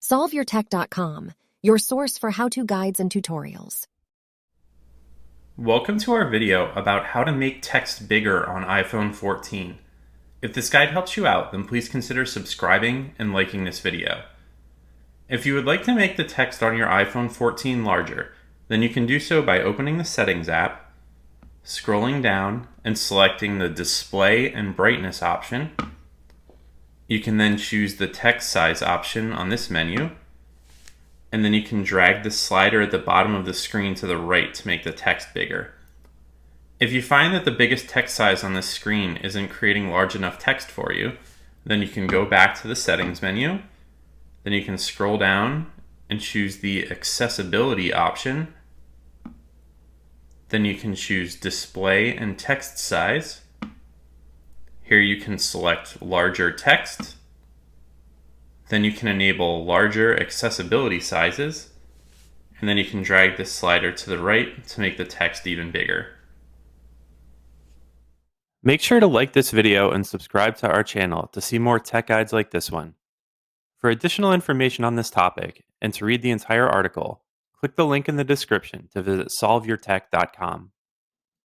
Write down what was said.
SolveYourTech.com, your source for how-to guides and tutorials. Welcome to our video about how to make text bigger on iPhone 14. If this guide helps you out, then please consider subscribing and liking this video. If you would like to make the text on your iPhone 14 larger, then you can do so by opening the Settings app, scrolling down, and selecting the Display and Brightness option. You can then choose the text size option on this menu, and then you can drag the slider at the bottom of the screen to the right to make the text bigger. If you find that the biggest text size on this screen isn't creating large enough text for you, then you can go back to the Settings menu, then you can scroll down and choose the Accessibility option, then you can choose Display and Text Size. Here you can select larger text. Then you can enable larger accessibility sizes, and then you can drag this slider to the right to make the text even bigger. Make sure to like this video and subscribe to our channel to see more tech guides like this one. For additional information on this topic and to read the entire article, click the link in the description to visit solveyourtech.com.